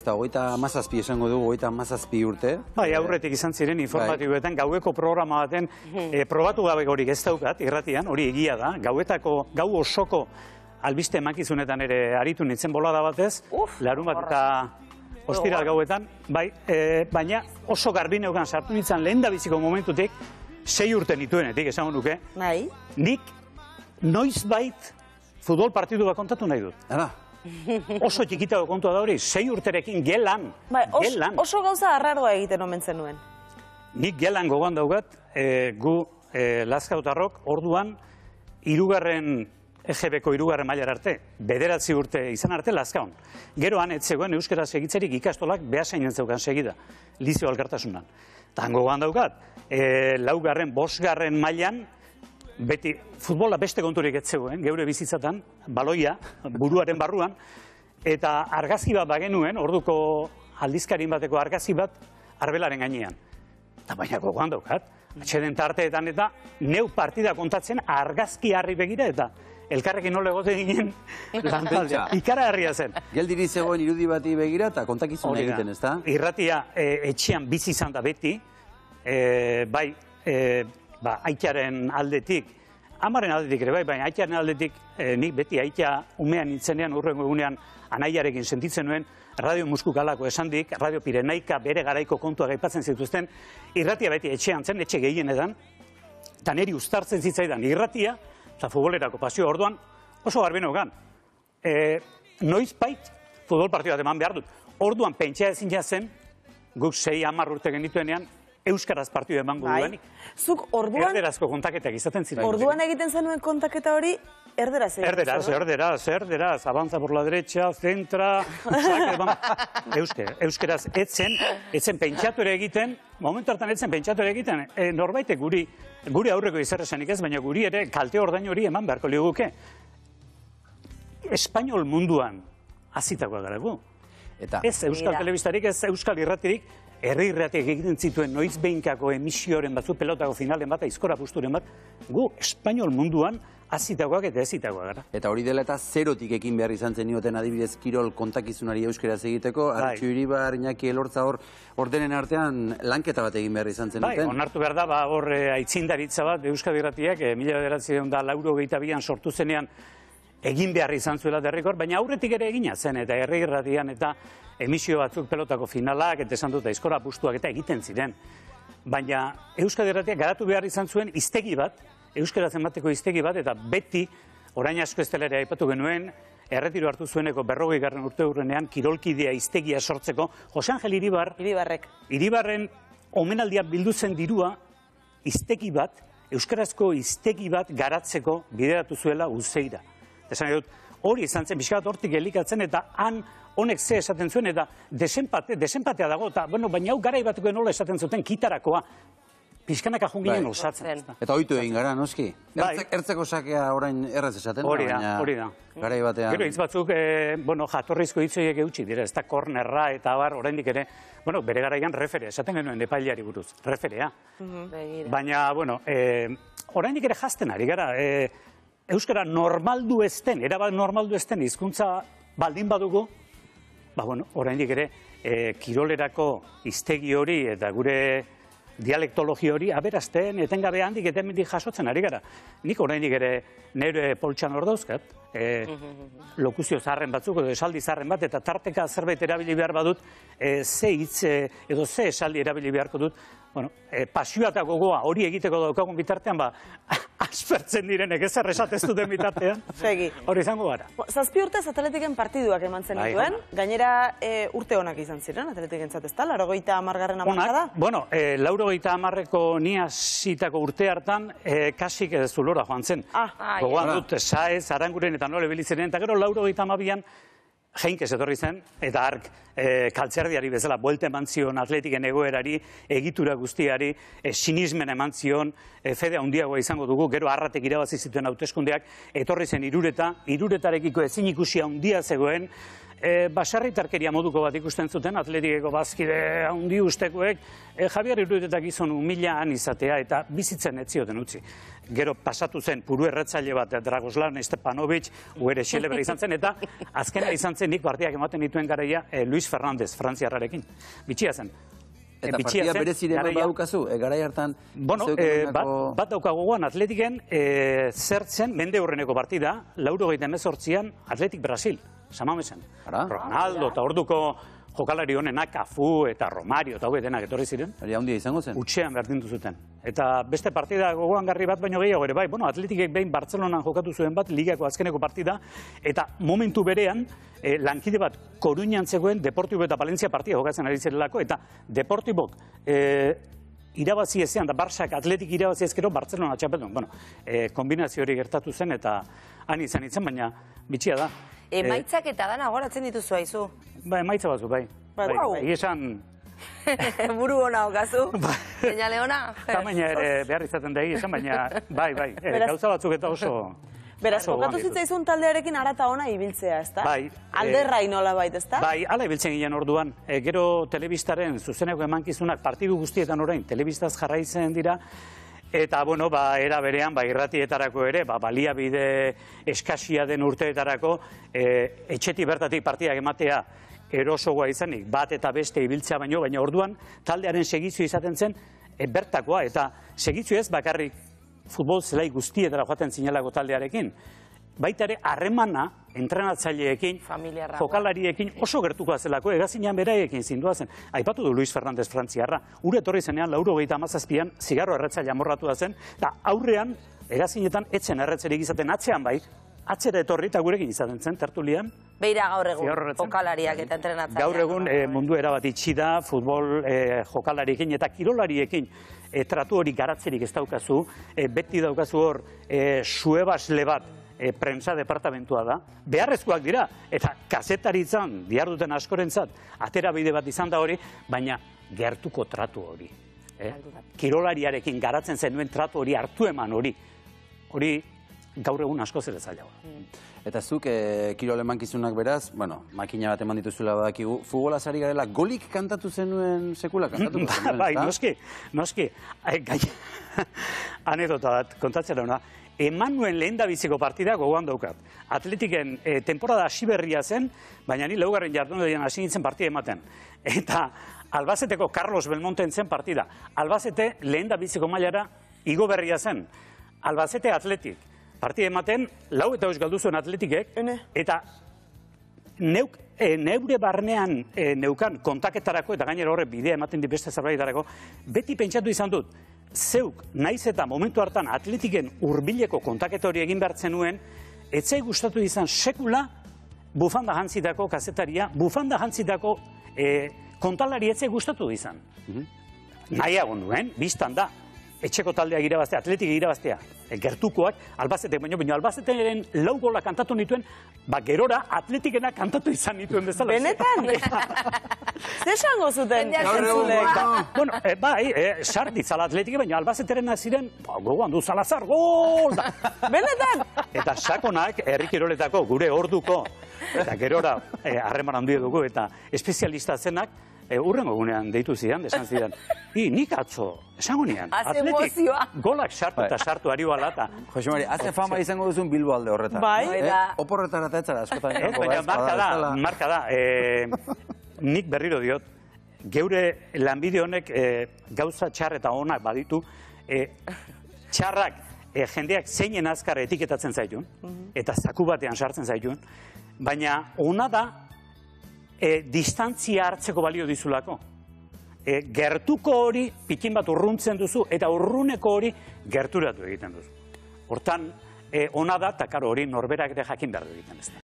da, 37 esango dugu, 37 urte. Bai, aurretik izan ziren informatiboetan, gaueko programa baten probatu gabegorik ez daukat, irratian, hori egia da, gau osoko albiste emakizunetan ere aritu nintzen bolada batez, larun bat eta ostiral gauetan, bai, baina oso garbi neukan sartu nintzen lehen da biziko momentutik, 6 urte nituenetik, esango nuke, nik noizbait futbol partidu bat kontatu nahi dut. Oso txikitago kontua da hori, 6 urterekin gelan. Oso gauza arraroa egiten omen zenuen. Nik gelan gogoan daugat, gu Lazkautarrok orduan EGB-ko 3. mailara arte, 9 urte izan arte Lazkaon. Geroan ez zegoen euskara segitzerik ikastolak behasainen zeukan segida, Lizeo Alkartasunan. Tan gogoan daugat, 4., 5. mailan, beti futbola beste konturik ez zegoen, geure bizitzatan, baloia, buruaren barruan, eta argazki bat bagenuen, orduko aldizkarin bateko argazki bat, arbelaren gainean. Eta baina gogoan daukat, atxeden tarteetan eta neu partida kontatzen argazki harri begira eta elkarrekin nola egote ginen lantaldea. Ikara harria zen. Geldiri zegoen irudi bati begira eta kontakizun egiten, ez da? Irratia etxean bizi izan da beti, bai, aitaren aldetik, amaren aldetik ere bai, baina aitaren aldetik nik beti aitea umean nintzenean, urrengo egunean anaiarekin sentitzen nuen, Radio Muskukalako esandik, Radio Pirenaika bere garaiko kontua gaipatzen zituzten, irratia beti etxean zen, etxe gehienetan, eta niri uztartzen zitzaidan irratia, eta futbolerako pasio orduan, oso garbi neukan. Noiz bait, futbol partida bat eman behar dut. Orduan pentsa ezin zen, guk 6-10 urte genituenean, euskaraz partidu emango duenik. Zuk orduan... Erderazko kontaketak izaten ziren. Orduan egiten zenuen kontaketa hori, erderaz egiten zen. Erderaz, avanza por la derecha, centra, euskeraz, etzen pentsatu ere egiten, momentu hartan etzen pentsatu ere egiten, norbaitek guri aurreko izarresanik ez, baina guri ere kalte ordain hori eman beharko liguke. Espainol munduan azitakoa gara gu. Ez euskal telebistarik, ez euskal irratirik, herri irratiak egiten zituen noiz behinkako emisioren batzu, pelotako finalen bat, aizkora pusturen bat, gu espainol munduan azitakoak eta ezitakoak gara. Eta hori dela eta zerotik ekin behar izan zenioten adibidez kirol kontakizunari euskeraz egiteko, Artxu Iribar, Iñaki Elortza ordenen artean lanketa bat egin behar izan zenuten. Bai, onartu behar da, hor aitzindaritza bat Euskadi Irratiak, 1992an sortu zenean egin behar izan zuela derrikor, baina aurretik ere egina zen, eta herri irratian eta emisio batzuk pelotako finalak, eta esan dut aizkora pustuak eta egiten ziren. Baina Euskadi Irratiak garatu behar izan zuen iztegi bat, euskaraz emateko iztegi bat, eta beti, orain asko ez delera aipatu genuen, erretiro hartu zueneko 40. urte hurrenean, kirolkidea iztegia sortzeko, Jose Angel Iribarren omenaldia bildu zen dirua, iztegi bat, euskarazko iztegi bat garatzeko bideratu zuela Uzeira. Esan dut, hori izan zen, pixka bat hortik elikatzen, eta han honek ze esaten zuen, eta desenpatea dago, eta baina hau garai batuko nola esaten zuten kitarakoa, pixkanaka junginen osatzen. Eta oitu egin gara, noski? Ertzeko sakea orain erraz esaten, baina garai batean. Gero hitz batzuk, jatorrizko hitzoiek eutxi dira, ez da kornerra eta bar, oraindik ere, bere garaian referea, esaten genuen epailari buruz, referea. Baina, oraindik ere jazten ari gara, euskara normaldu ezten, erabat normaldu ezten hizkuntza baldin badugu, oraindik ere, kirolerako iztegi hori eta gure dialektologi hori aberazten, etengabe handik eta hemendik jasotzen ari gara. Nik oraindik ere nire poltsan hor dauzkat, lokuzio zaharren batzuk edo esaldi zaharren bat, eta tarteka zerbait erabili behar badut, ze hitz edo ze esaldi erabili beharko dut, pasioa eta gogoa hori egiteko daukagun bitartean, aspertzen direnek ezer esatez duten bitartean, hori izango gara. 7 urtez Atletiken partiduak eman zen dituen, gainera urte honak izan ziren, Atletiken zatezta, 80. hamarkada? Bueno, 80ko ni hasitako urte hartan, kasik Zulora joan zen. Gogoan dut, Saez, Aranguren eta nola bilitzenen, eta gero 82an Heinkes etorri zen, eta ark kaltzerdiari bezala buelte eman zion Atletiken egoerari, egitura guztiari, sinismen eman zion, fede handiagoa izango dugu, gero Arratek irabazi zituen hauteskundeak, etorri zen Irureta, Iruretarekiko ezin ikusi handia zegoen, baserritarkeria moduko bat ikusten zuten, Atletikeko bazkide handi ustekoek, Javier Iruetetak gizon humilaan izatea eta bizitzen ez zioten utzi. Gero pasatu zen puru erretzaile bat, Dragoslan Stepanovic, uere xelebra izan zen, eta azkena izan zen nik partiak ematen dituen garaia Luis Fernandez, frantziarrarekin. Bitxia zen. Eta partia bereziren bat daukazu, garai hartan... Bueno, bat daukagoan Atletiken zertzen, mende hurreneko partida, 88an Atletik Brasil, Samamesen. Ronaldo eta orduko jokalari honenak, Cafu eta Romario eta hauek denak etorri ziren. Hori handia izango zen? Utxean berdindu zuten. Eta beste partida gogoan garri bat baino gehiago ere, bai, bueno, Atletikek behin Bartzelonan jokatu zuen bat, ligako azkeneko partida, eta momentu berean, lankide bat Koruñan zegoen Deportibo eta Valencia partida jokatzen ari zirelako, eta Deportibok irabazi ezean, da Barsak Atletik irabazi ezkero Bartzelona txapeldun. Bueno, kombinazio hori gertatu zen, eta han izan itzen, baina bitxia da. Emaitzak eta dana goratzen dituzu haizu. Ba, emaitza batzu, bai. Esan... Buru hona okazu, seinale hona. Tamaina ere behar izaten da esan, baina bai, gauza batzuk eta oso... Beraz, kokatu zitzaizun taldearekin arata ona ibiltzea, ezta? Bai. Alderrai nola bait, ezta? Bai, ala ibiltzen ginen orduan. Gero telebistaren zuzeneko emankizunak partidu guztietan orain telebistaz jarraitzen dira, eta, bueno, era berean, irratietarako ere, baliabide eskasia den urteetarako, etxetik bertatik partidak ematea erosogoa izanik, bat eta beste ibiltzea baino, baina orduan taldearen segizio izaten zen bertakoa, eta segizio ez bakarrik futbol zelai guztietara joaten zinelako taldearekin. Baita ere, harremana, entrenatzaileekin, jokalariekin oso gertukoa zelako, egazinean beraiekin zindua zen. Aipatu du Luis Fernandez frantziarra. Ure etorri zenean, 87an, zigarro erretzaile amorratu da zen, eta aurrean, egazinetan, etzen erretzerik izaten atzean bai, atzera etorri eta gurekin izaten zen, tertulian. Beira gaur egun, jokalariak eta entrenatzaileak. Gaur egun mundu erabat itxi da, futbol jokalariekin eta kirolariekin tratu hori garatzerik ez daukazu, beti daukazu hor suebasle bat prensa departamentua da, beharrezkoak dira, eta kazetaritzan diharduten askorentzat atera bide bat izan da hori, baina gertuko tratu hori. Kirolariarekin garatzen zenuen tratu hori, hartu eman hori gaur egun asko zer zailagoa. Eta zuk, kirol emankizunak beraz, bueno, makina bat eman dituzula badakigu, futbolaz ari garela, golik kantatu zenuen sekula kantatu? Bai, noski. Anedota bat, kontatzera hona. Eman nuen lehen da biziko partida gogoan daukat. Atletiken temporada hasi berria zen, baina ni laugarren jardunaldian hasi nintzen partida ematen. Eta Albazeteko Carlos Belmonten zen partida. Albazete lehen da biziko mailara igo berria zen. Albazete Atletik. Partida ematen, 4 eta galdu zuen Atletikek, eta neure barnean neukan kontaketarako, eta gainera horre bidea ematen di beste zerbaitetarako, beti pentsatu izan dut, zeuk naiz eta momentu hartan Atletiken hurbileko kontaketa hori egin behartzen nuen, etzai gustatu izan sekula bufanda jantzitako kazetaria, bufanda jantzitako kontalari etzai gustatu izan. Nahiago nuen, biztan da, etxeko taldeak irabaztea, Atletik irabaztea, gertukoak, Albazetek baino, Albazeteren 4 gola kantatu nituen, gerora Atletikena kantatu izan nituen bezala. Benetan? Zer esango zuten? Bueno, bai, sartitzala Atletik, baina Albazeteren ziren, gogoan du Salazar, gol! Benetan? Eta sakonak, herri kiroletako, gure orduko, eta gerora harreman handia dugu, eta espezialista zenak, urrengo gunean deitu zidan, esan zidan. Nik atzo, esango nian, Atletik golak sartu eta sartu ari balata. Jose Mari, haze fama izango duzun Bilbo alde horretan. Bai. Oporretan eta etzara askotan. Baina marka da, nik berriro diot, geure lanbide honek gauza txar eta onak baditu, txarrak jendeak zeinen azkar etiketatzen zaitun, eta zaku batean sartzen zaitun, baina ona da, distantzia hartzeko balio dizulako. Gertuko hori pikin bat urruntzen duzu, eta urruneko hori gerturatu egiten duzu. Hortan, ona da, eta karo hori norberak ere jakin behar egiten ez da.